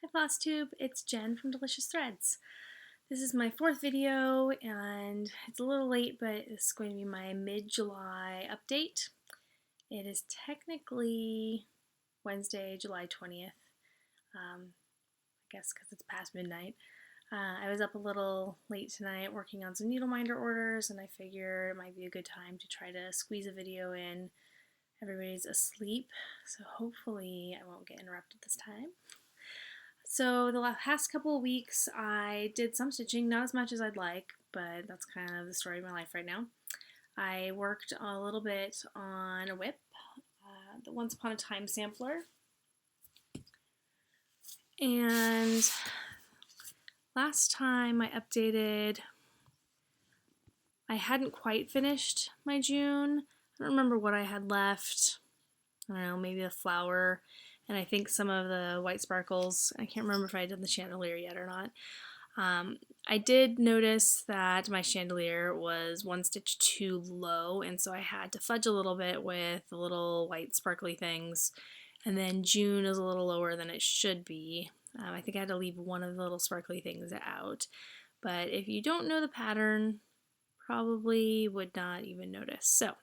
Hi FlossTube, it's Jen from Delicious Threads. This is my fourth video and it's a little late, but it's going to be my mid-July update. It is technically Wednesday, July 20th, I guess because it's past midnight. I was up a little late tonight working on some needle minder orders, and I figure it might be a good time to try to squeeze a video in. Everybody's asleep, so hopefully I won't get interrupted this time. So the past couple of weeks I did some stitching, not as much as I'd like, but that's kind of the story of my life right now. I worked a little bit on a whip, the Once Upon a Time sampler, and last time I updated, I hadn't quite finished my June. I don't remember what I had left. I don't know, maybe a flower, and I think some of the white sparkles. I can't remember if I had done the chandelier yet or not. I did notice that my chandelier was one stitch too low, and so I had to fudge a little bit with the little white sparkly things. And then June is a little lower than it should be. I think I had to leave one of the little sparkly things out. But if you don't know the pattern, probably would not even notice. So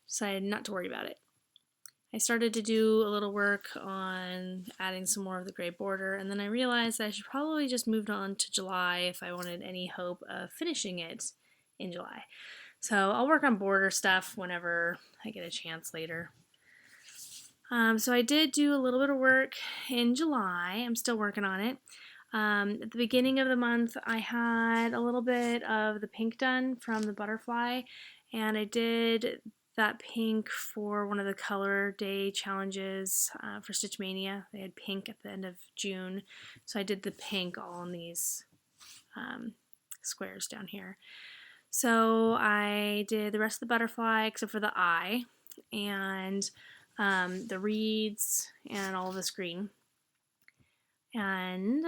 decided not to worry about it. I started to do a little work on adding some more of the gray border, and then I realized that I should probably just move on to July if I wanted any hope of finishing it in July. So I'll work on border stuff whenever I get a chance later. So I did do a little bit of work in July. I'm still working on it. At the beginning of the month, I had a little bit of the pink done from the butterfly, and I did that pink for one of the color day challenges for Stitch Mania. They had pink at the end of June, so I did the pink all in these squares down here. So I did the rest of the butterfly except for the eye and the reeds and all this green. And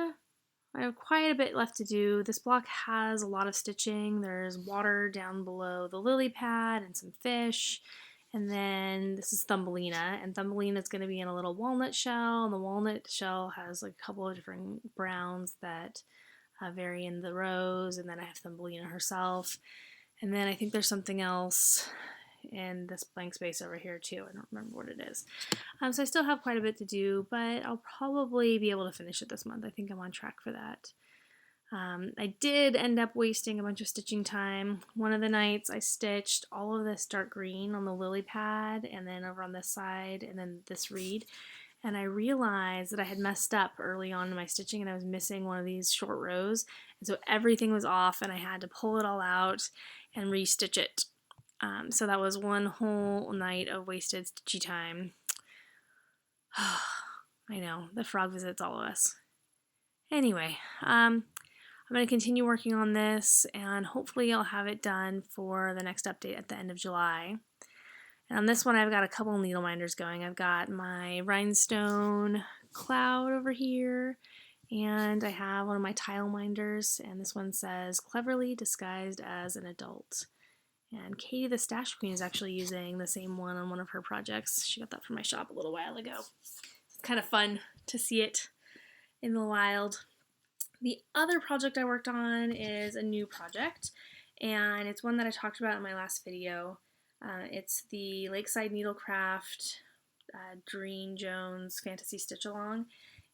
I have quite a bit left to do. This block has a lot of stitching. There's water down below the lily pad and some fish. And then this is Thumbelina, and Thumbelina is going to be in a little walnut shell, and the walnut shell has like a couple of different browns that vary in the rows, and then I have Thumbelina herself. And then I think there's something else in this blank space over here too. I don't remember what it is. So I still have quite a bit to do, but I'll probably be able to finish it this month. I think I'm on track for that. I did end up wasting a bunch of stitching time. One of the nights I stitched all of this dark green on the lily pad, and then over on this side, and then this reed. And I realized that I had messed up early on in my stitching, and I was missing one of these short rows. And so everything was off, and I had to pull it all out and restitch it. So that was one whole night of wasted stitchy time. I know, the frog visits all of us. Anyway, I'm going to continue working on this, and hopefully I'll have it done for the next update at the end of July. And on this one I've got a couple needle minders going. I've got my rhinestone cloud over here, and I have one of my tile minders, and this one says cleverly disguised as an adult. And Katie the Stash Queen is actually using the same one on one of her projects. She got that from my shop a little while ago. It's kind of fun to see it in the wild. The other project I worked on is a new project, and it's one that I talked about in my last video. It's the Lakeside Needlecraft Doreen Jones Fantasy Stitch Along,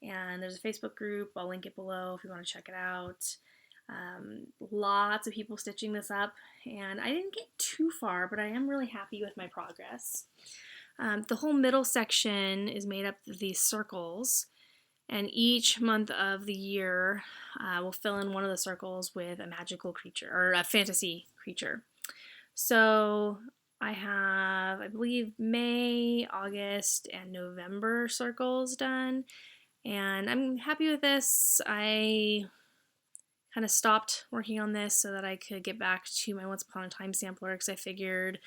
and there's a Facebook group. I'll link it below if you want to check it out. Lots of people stitching this up, and I didn't get too far, but I am really happy with my progress. The whole middle section is made up of these circles, and each month of the year we'll fill in one of the circles with a magical creature or a fantasy creature. So I have, I believe, May, August, and November circles done, and I'm happy with this. I kind of stopped working on this so that I could get back to my Once Upon a Time sampler, because I figured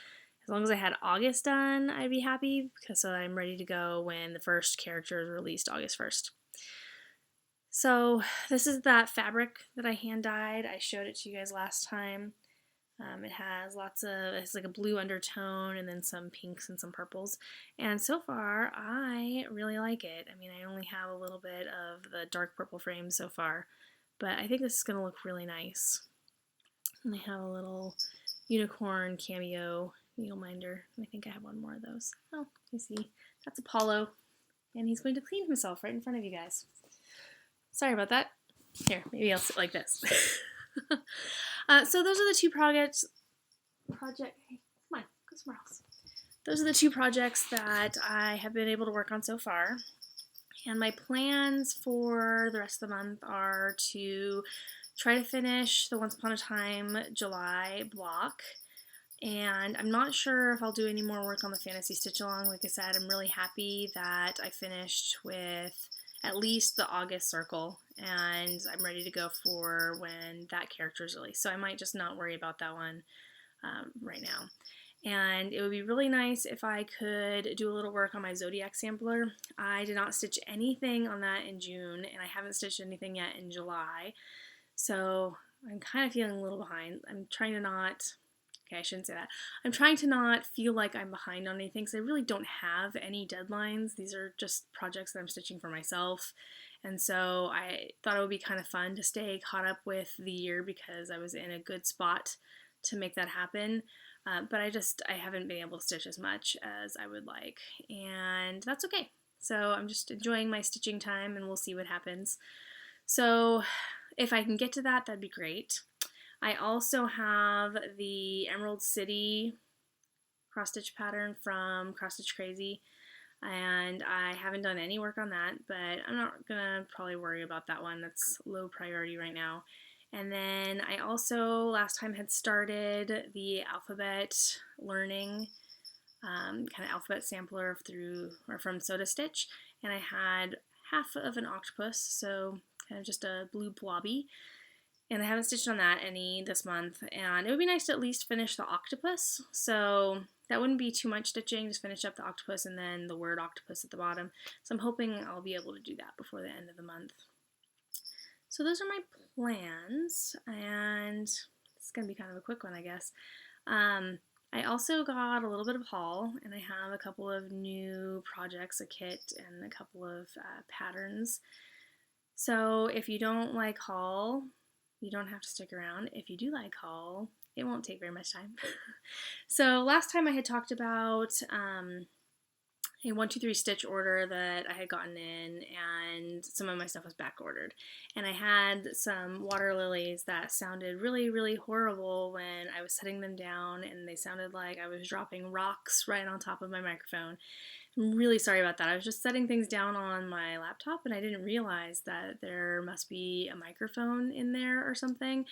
as long as I had August done, I'd be happy, because so I'm ready to go when the first character is released August 1st. So this is that fabric that I hand dyed. I showed it to you guys last time. It has it's like a blue undertone and then some pinks and some purples. And so far, I really like it. I mean, I only have a little bit of the dark purple frame so far, but I think this is going to look really nice. And they have a little unicorn cameo needle minder. I think I have one more of those. Oh, you see, that's Apollo. And he's going to clean himself right in front of you guys. Sorry about that. Here, maybe I'll sit like this. So those are the two projects. Hey, come on, go somewhere else. Those are the two projects that I have been able to work on so far. And my plans for the rest of the month are to try to finish the Once Upon a Time July block. And I'm not sure if I'll do any more work on the Fantasy Stitch Along. Like I said, I'm really happy that I finished with at least the August circle, and I'm ready to go for when that character is released. So I might just not worry about that one right now. And it would be really nice if I could do a little work on my Zodiac sampler. I did not stitch anything on that in June, and I haven't stitched anything yet in July. So I'm kind of feeling a little behind. I'm trying to not... Okay, I shouldn't say that. I'm trying to not feel like I'm behind on anything because I really don't have any deadlines. These are just projects that I'm stitching for myself. And so I thought it would be kind of fun to stay caught up with the year because I was in a good spot to make that happen. But I haven't been able to stitch as much as I would like. And that's okay. So I'm just enjoying my stitching time and we'll see what happens. So if I can get to that, that'd be great. I also have the Emerald City cross stitch pattern from Cross Stitch Crazy, and I haven't done any work on that, but I'm not gonna probably worry about that one. That's low priority right now. And then I also last time had started the alphabet learning kind of alphabet sampler from Soda Stitch, and I had half of an octopus, so kind of just a blue blobby. And I haven't stitched on that any this month, and it would be nice to at least finish the octopus, so that wouldn't be too much stitching, just finish up the octopus and then the word octopus at the bottom. So I'm hoping I'll be able to do that before the end of the month. So those are my plans, and it's going to be kind of a quick one, I guess. I also got a little bit of haul, and I have a couple of new projects, a kit, and a couple of patterns. So if you don't like haul, you don't have to stick around. If you do like haul, it won't take very much time. So last time I had talked about a 1, 2, 3 stitch order that I had gotten in, and some of my stuff was back ordered. And I had some water lilies that sounded really, really horrible when I was setting them down, and they sounded like I was dropping rocks right on top of my microphone. I'm really sorry about that. I was just setting things down on my laptop and I didn't realize that there must be a microphone in there or something.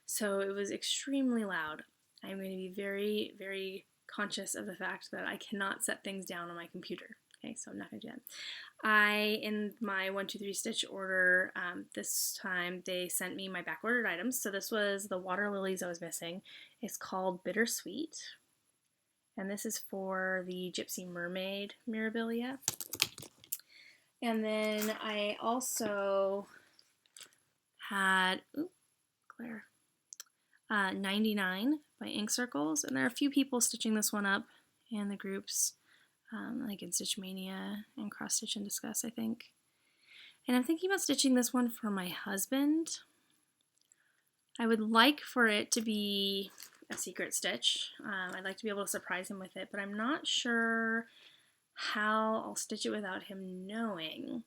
So it was extremely loud. I'm going to be very, very conscious of the fact that I cannot set things down on my computer. Okay, so I'm not going to do that. In my 1, 2, 3 stitch order, this time they sent me my back ordered items. So this was the water lilies I was missing. It's called Bittersweet. And this is for the Gypsy Mermaid Mirabilia. And then I also had, 99 by Ink Circles. And there are a few people stitching this one up in the groups, like in Stitch Mania and Cross Stitch and Discuss, I think. And I'm thinking about stitching this one for my husband. I would like for it to be a secret stitch. I'd like to be able to surprise him with it, but I'm not sure how I'll stitch it without him knowing.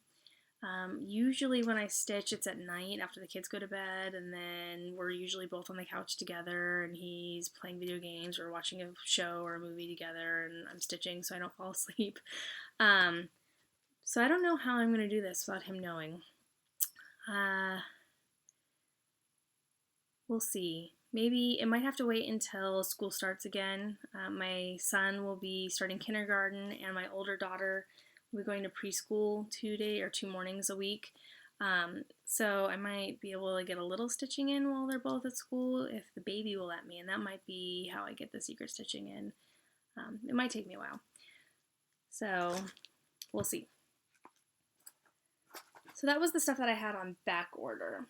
Usually when I stitch, it's at night after the kids go to bed, and then we're usually both on the couch together, and he's playing video games or watching a show or a movie together, and I'm stitching so I don't fall asleep. So I don't know how I'm going to do this without him knowing. We'll see. Maybe it might have to wait until school starts again. My son will be starting kindergarten, and my older daughter will be going to preschool 2 mornings a week. So I might be able to get a little stitching in while they're both at school if the baby will let me, and that might be how I get the secret stitching in. It might take me a while. So we'll see. So that was the stuff that I had on back order.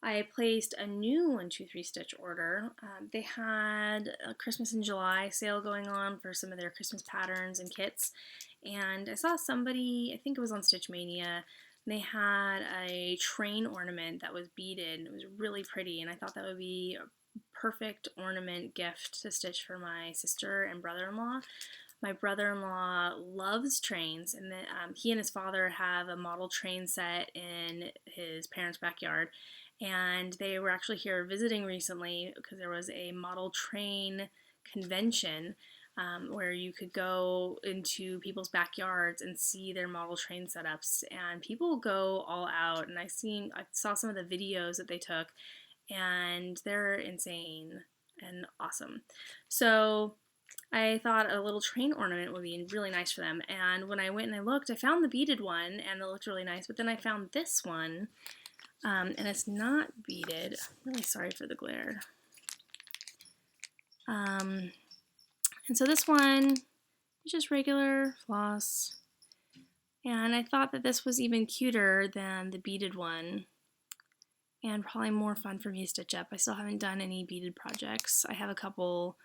I placed a new 123 Stitch order. They had a Christmas in July sale going on for some of their Christmas patterns and kits, and I saw somebody, I think it was on Stitch Mania, they had a train ornament that was beaded. It was really pretty, and I thought that would be a perfect ornament gift to stitch for my sister and brother-in-law. My brother-in-law loves trains, and he and his father have a model train set in his parents' backyard. And they were actually here visiting recently because there was a model train convention where you could go into people's backyards and see their model train setups. And people go all out. And I saw some of the videos that they took, and they're insane and awesome. So I thought a little train ornament would be really nice for them. And when I went and I looked, I found the beaded one, and it looked really nice. But then I found this one. And it's not beaded. I'm really sorry for the glare. And so this one is just regular floss. And I thought that this was even cuter than the beaded one, and probably more fun for me to stitch up. I still haven't done any beaded projects. I have a couple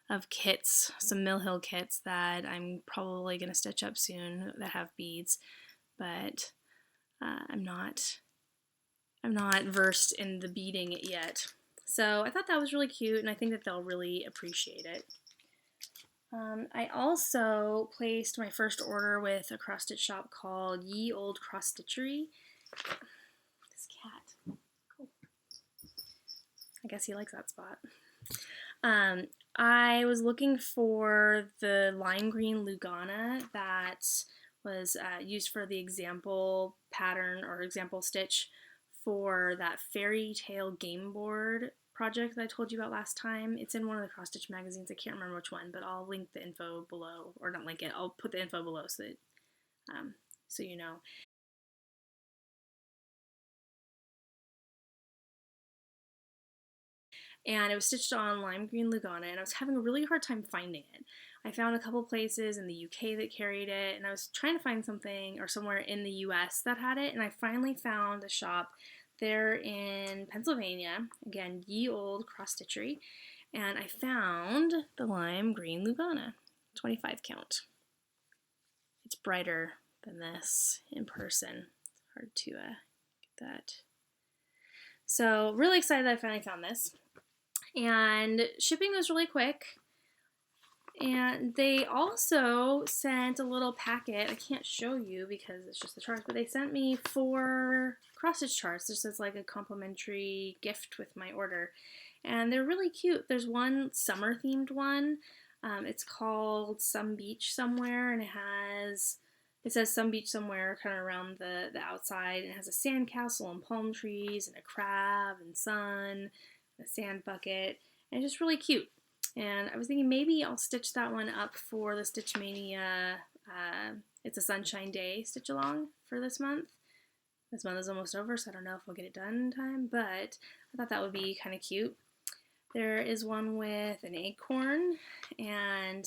of kits, some Mill Hill kits that I'm probably going to stitch up soon that have beads, but I'm not versed in the beading yet. So I thought that was really cute, and I think that they'll really appreciate it. I also placed my first order with a cross stitch shop called Ye Old Cross Stitchery. This cat. Cool. I guess he likes that spot. I was looking for the lime green Lugana that was used for the example pattern or example stitch for that Fairytale game board project that I told you about last time. It's in one of the cross stitch magazines. I can't remember which one, but I'll link the info below, or not link it. I'll put the info below so that so you know. And it was stitched on lime green Lugana, and I was having a really hard time finding it. I found a couple places in the UK that carried it, and I was trying to find something or somewhere in the US that had it, and I finally found a shop there in Pennsylvania, again, Ye Old Cross Stitchery, and I found the lime green Lugana, 25 count. It's brighter than this in person. It's hard to get that. So really excited that I finally found this. And shipping was really quick. And they also sent a little packet. I can't show you because it's just the charts, but they sent me 4 cross-stitch charts just as like a complimentary gift with my order. And they're really cute. There's one summer-themed one. It's called Some Beach Somewhere, and it says Some Beach Somewhere kind of around the outside. And it has a sandcastle and palm trees and a crab and sun, and a sand bucket, and it's just really cute. And I was thinking maybe I'll stitch that one up for the Stitch Mania, It's a Sunshine Day stitch along for this month. This month is almost over, so I don't know if we'll get it done in time, but I thought that would be kind of cute. There is one with an acorn, and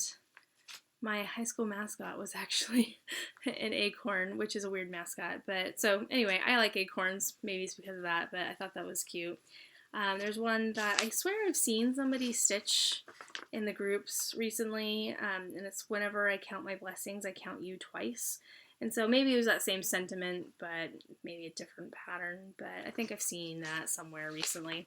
my high school mascot was actually an acorn, which is a weird mascot. But so anyway, I like acorns. Maybe it's because of that, but I thought that was cute. There's one that I swear I've seen somebody stitch in the groups recently, and it's whenever I count my blessings, I count you twice. And so maybe it was that same sentiment, but maybe a different pattern. But I think I've seen that somewhere recently.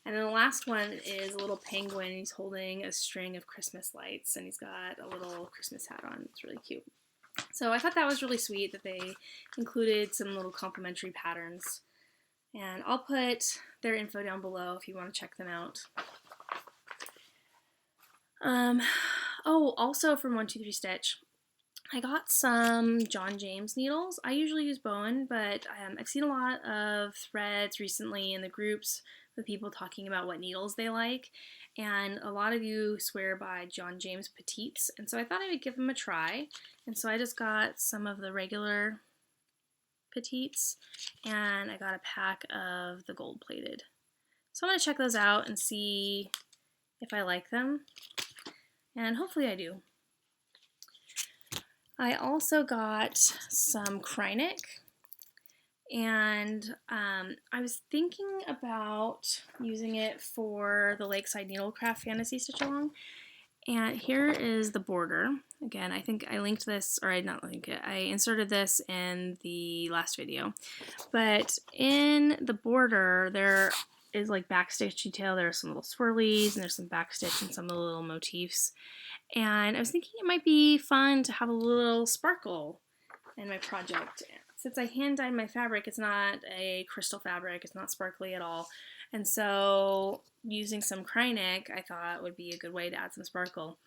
And then the last one is a little penguin. He's holding a string of Christmas lights, and he's got a little Christmas hat on. It's really cute. So I thought that was really sweet that they included some little complimentary patterns. And I'll put their info down below if you want to check them out. Oh, also from 123 Stitch, I got some John James needles. I usually use Bowen, but I've seen a lot of threads recently in the groups with people talking about what needles they like, and a lot of you swear by John James Petites, and so I thought I would give them a try. And so I just got some of the regular Petites, and I got a pack of the gold plated. So I'm going to check those out and see if I like them, and hopefully I do. I also got some Krynic, And I was thinking about using it for the Lakeside Needlecraft Fantasy Stitch Along. And here is the border. Again, I think I linked this, or I did not link it. I inserted this in the last video. But in the border, there is like backstitch detail. There are some little swirlies, and there's some backstitch and some of the little motifs. And I was thinking it might be fun to have a little sparkle in my project. Since I hand dyed my fabric, it's not a crystal fabric, it's not sparkly at all. And so using some Krynic, I thought would be a good way to add some sparkle.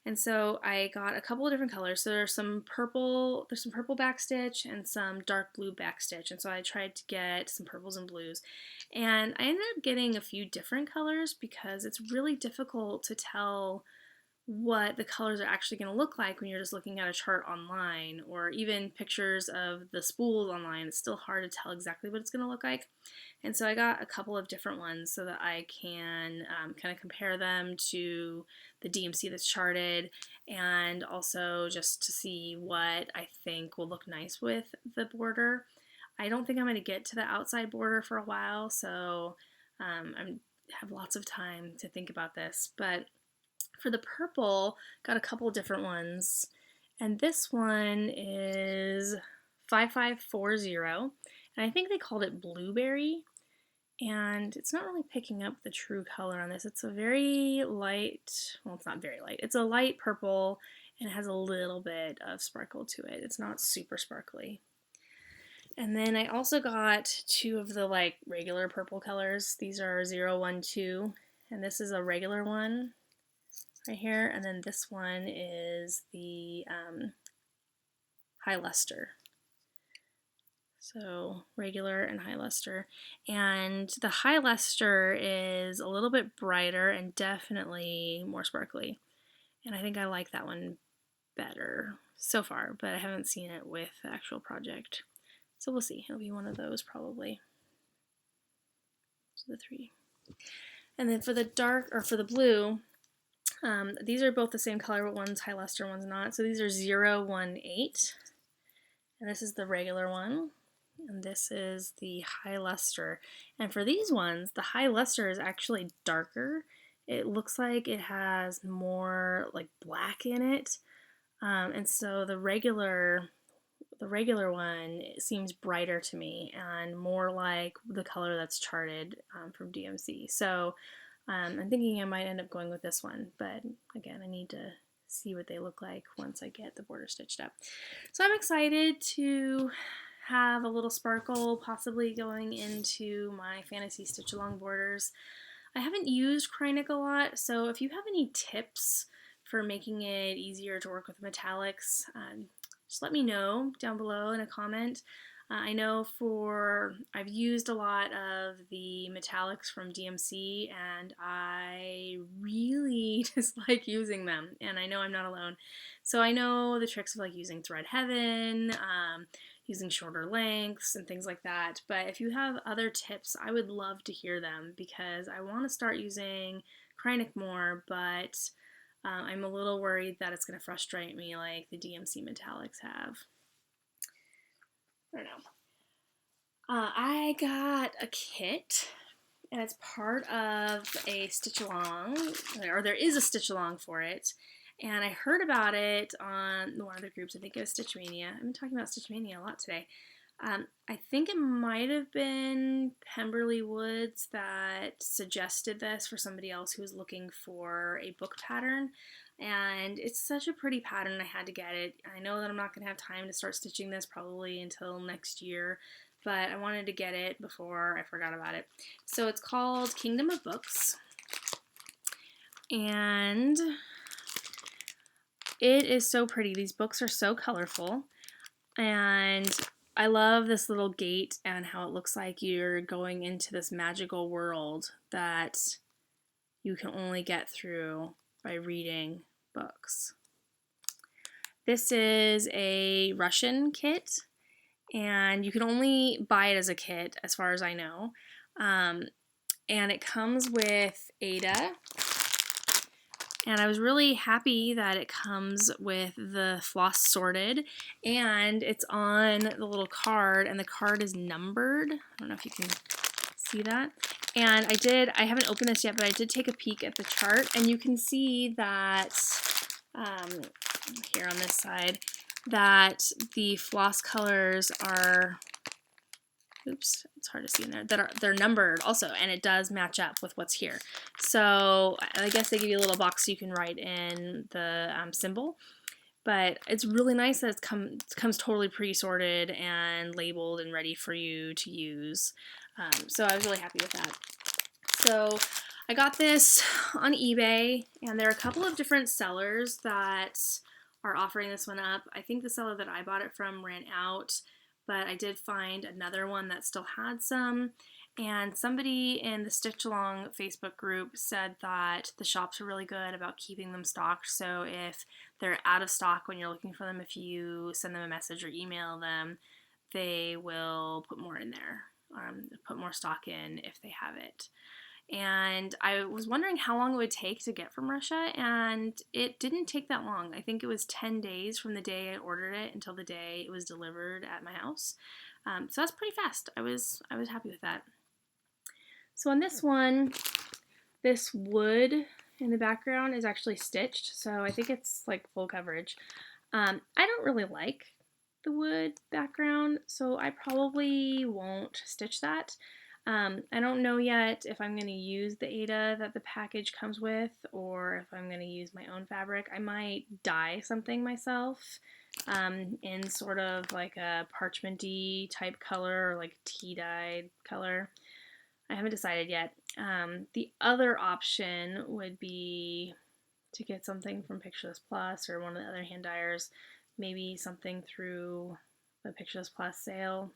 And so I got a couple of different colors. So there's some purple backstitch and some dark blue backstitch. And so I tried to get some purples and blues. And I ended up getting a few different colors because it's really difficult to tell what the colors are actually going to look like when you're just looking at a chart online, or even pictures of the spools online. It's still hard to tell exactly what it's going to look like. And so I got a couple of different ones so that I can kind of compare them to the DMC that's charted, and also just to see what I think will look nice with the border. I don't think I'm going to get to the outside border for a while, so I have lots of time to think about this. But for the purple, got a couple different ones, and this one is 5540, and I think they called it Blueberry, and it's not really picking up the true color on this. It's a very light, well, it's not very light, it's a light purple, and it has a little bit of sparkle to it. It's not super sparkly. And then I also got two of the like regular purple colors. These are 012, and this is a regular one right here, and then this one is the high luster. So regular and high luster. And the high luster is a little bit brighter and definitely more sparkly. And I think I like that one better so far, but I haven't seen it with the actual project. So we'll see. It'll be one of those probably. So the three. And then for the dark, or for the blue, these are both the same color, but one's high luster, one's not. So these are 018, and this is the regular one, and this is the high luster. And for these ones, the high luster is actually darker. It looks like it has more like black in it, and so the regular one seems brighter to me and more like the color that's charted from DMC. So I'm thinking I might end up going with this one, but again, I need to see what they look like once I get the border stitched up. So I'm excited to have a little sparkle possibly going into my fantasy stitch along borders. I haven't used Krynic a lot, so if you have any tips for making it easier to work with metallics, just let me know down below in a comment. I know I've used a lot of the metallics from DMC, and I really dislike using them, and I know I'm not alone. So I know the tricks of like using Thread Heaven, using shorter lengths and things like that, but if you have other tips, I would love to hear them, because I want to start using Krynic more, but I'm a little worried that it's going to frustrate me like the DMC metallics have. I don't know. I got a kit, and it's part of a stitch along, or there is a stitch along for it, and I heard about it on one of the groups. I think it was Stitch Mania. I've been talking about Stitch Mania a lot today. I think it might have been Pemberley Woods that suggested this for somebody else who was looking for a book pattern, and it's such a pretty pattern. I had to get it. I know that I'm not going to have time to start stitching this probably until next year, but I wanted to get it before I forgot about it. So it's called Kingdom of Books, and it is so pretty. These books are so colorful, and I love this little gate and how it looks like you're going into this magical world that you can only get through by reading books. This is a Russian kit, and you can only buy it as a kit as far as I know. And it comes with Ada And I was really happy that it comes with the floss sorted, and it's on the little card, and the card is numbered. I don't know if you can see that. And I haven't opened this yet, but I did take a peek at the chart, and you can see that here on this side, that the floss colors are, oops, it's hard to see in there, they're numbered also, and it does match up with what's here. So I guess they give you a little box so you can write in the symbol. But it's really nice that it comes totally pre-sorted and labeled and ready for you to use. So I was really happy with that. So I got this on eBay, and there are a couple of different sellers that are offering this one up. I think the seller that I bought it from ran out, but I did find another one that still had some. And somebody in the Stitch Along Facebook group said that the shops are really good about keeping them stocked. So if they're out of stock when you're looking for them, if you send them a message or email them, they will put more in there, put more stock in if they have it. And I was wondering how long it would take to get from Russia, and it didn't take that long. I think it was 10 days from the day I ordered it until the day it was delivered at my house. So that's pretty fast. I was happy with that. So on this one, this wood in the background is actually stitched, so I think it's like full coverage. I don't really like the wood background, so I probably won't stitch that. I don't know yet if I'm going to use the Aida that the package comes with, or if I'm going to use my own fabric. I might dye something myself in sort of like a parchment-y type color, or like tea-dyed color. I haven't decided yet. The other option would be to get something from Pictureless Plus or one of the other hand dyers, maybe something through the Pictureless Plus sale.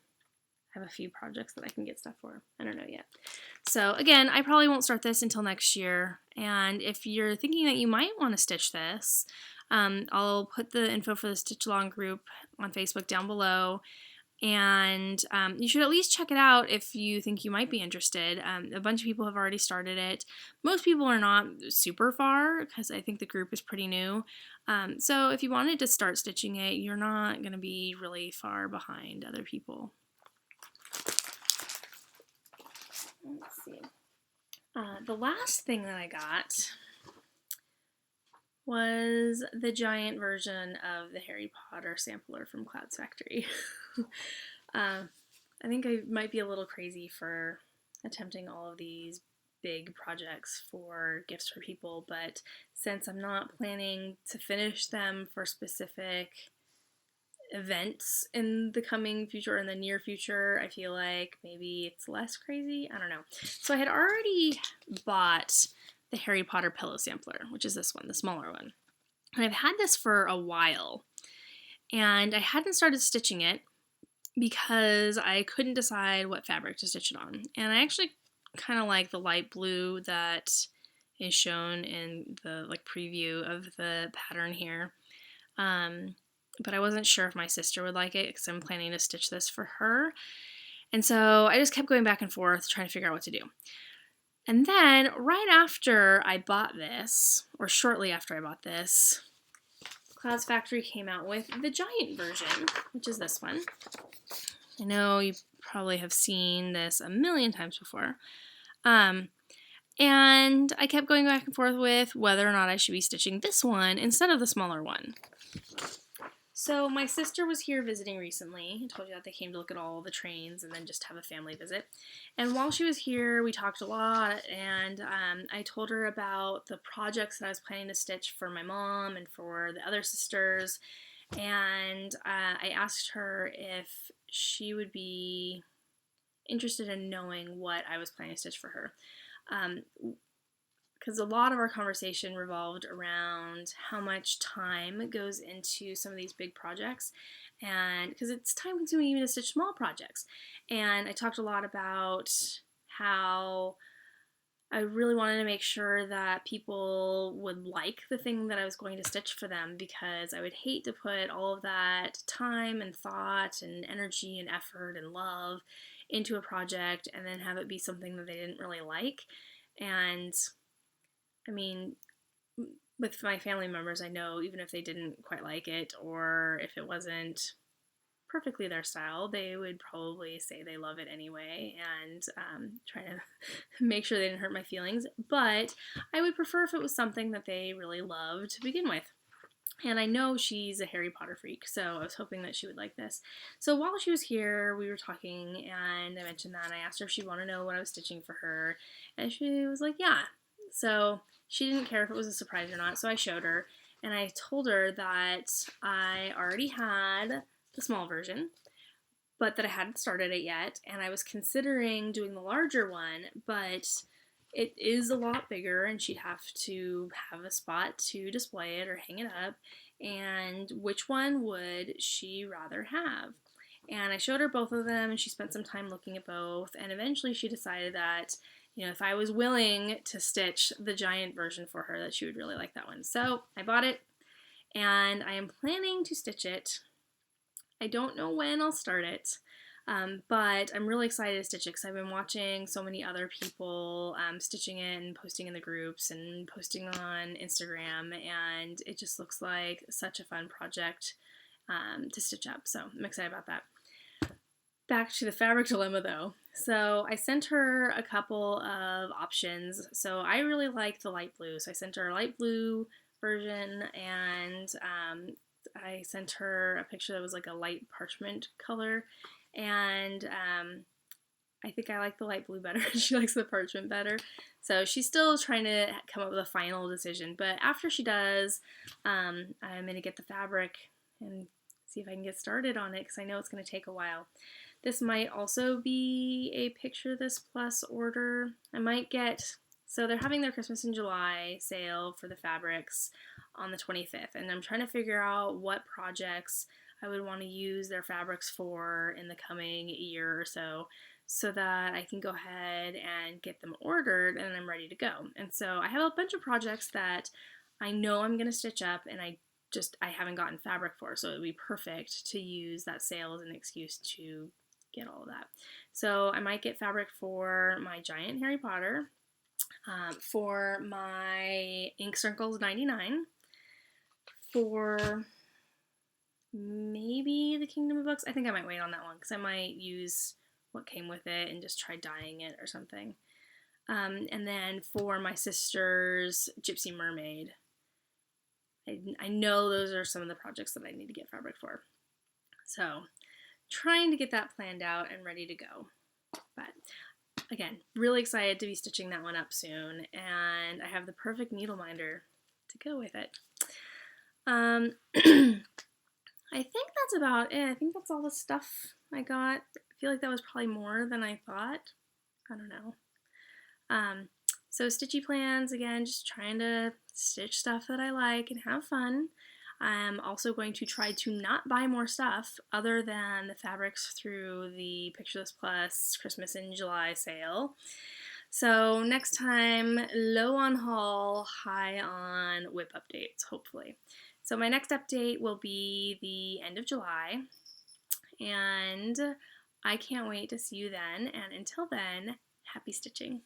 I have a few projects that I can get stuff for. I don't know yet. So again, I probably won't start this until next year. And if you're thinking that you might want to stitch this, I'll put the info for the Stitch Along group on Facebook down below. And you should at least check it out if you think you might be interested. A bunch of people have already started it. Most people are not super far because I think the group is pretty new. So if you wanted to start stitching it, you're not going to be really far behind other people. Let's see. The last thing that I got was the giant version of the Harry Potter sampler from CloudsFactory. I think I might be a little crazy for attempting all of these big projects for gifts for people, but since I'm not planning to finish them for specific events in the coming future, in the near future, I feel like maybe it's less crazy. I don't know. So I had already bought the Harry Potter pillow sampler, which is this one, the smaller one. And I've had this for a while, and I hadn't started stitching it because I couldn't decide what fabric to stitch it on. And I actually kind of like the light blue that is shown in the preview of the pattern here. But I wasn't sure if my sister would like it because I'm planning to stitch this for her. And so I just kept going back and forth trying to figure out what to do. And then right after I bought this, or shortly after I bought this, CloudsFactory came out with the giant version, which is this one. I know you probably have seen this a million times before. And I kept going back and forth with whether or not I should be stitching this one instead of the smaller one. So my sister was here visiting recently. I told you that they came to look at all the trains and then just have a family visit. And while she was here, we talked a lot, and I told her about the projects that I was planning to stitch for my mom and for the other sisters. And I asked her if she would be interested in knowing what I was planning to stitch for her. Because a lot of our conversation revolved around how much time goes into some of these big projects, and because it's time consuming even to stitch small projects. And I talked a lot about how I really wanted to make sure that people would like the thing that I was going to stitch for them, because I would hate to put all of that time and thought and energy and effort and love into a project and then have it be something that they didn't really like. And I mean, with my family members, I know even if they didn't quite like it or if it wasn't perfectly their style, they would probably say they love it anyway and try to make sure they didn't hurt my feelings. But I would prefer if it was something that they really loved to begin with. And I know she's a Harry Potter freak, so I was hoping that she would like this. So while she was here, we were talking, and I mentioned that, and I asked her if she'd want to know what I was stitching for her, and she was like, yeah. So she didn't care if it was a surprise or not, so I showed her, and I told her that I already had the small version, but that I hadn't started it yet, and I was considering doing the larger one, but it is a lot bigger and she'd have to have a spot to display it or hang it up, and which one would she rather have? And I showed her both of them and she spent some time looking at both, and eventually she decided that, you know, if I was willing to stitch the giant version for her, that she would really like that one. So I bought it and I am planning to stitch it. I don't know when I'll start it, but I'm really excited to stitch it because I've been watching so many other people stitching it and posting in the groups and posting on Instagram, and it just looks like such a fun project to stitch up, so I'm excited about that. Back to the fabric dilemma though. So I sent her a couple of options. So I really like the light blue, so I sent her a light blue version, and I sent her a picture that was like a light parchment color, and I think I like the light blue better. She likes the parchment better. So she's still trying to come up with a final decision, but after she does, I'm going to get the fabric and see if I can get started on it because I know it's going to take a while. This might also be a Picture This Plus order. I might get, so they're having their Christmas in July sale for the fabrics on the 25th, and I'm trying to figure out what projects I would want to use their fabrics for in the coming year or so that I can go ahead and get them ordered and I'm ready to go. And so I have a bunch of projects that I know I'm going to stitch up and I haven't gotten fabric for, so it would be perfect to use that sale as an excuse to get all of that. So I might get fabric for my giant Harry Potter, for my Ink Circles 99, for maybe the Kingdom of Books. I think I might wait on that one because I might use what came with it and just try dyeing it or something. And then for my sister's Gypsy Mermaid, I know those are some of the projects that I need to get fabric for. So trying to get that planned out and ready to go. But again, really excited to be stitching that one up soon, and I have the perfect needle minder to go with it. I think that's about it. I think that's all the stuff I got. I feel like that was probably more than I thought. I don't know. So stitchy plans, again, just trying to stitch stuff that I like and have fun. I'm also going to try to not buy more stuff other than the fabrics through the Picture This Plus Christmas in July sale. So next time, low on haul, high on whip updates, hopefully. So my next update will be the end of July, and I can't wait to see you then, and until then, happy stitching.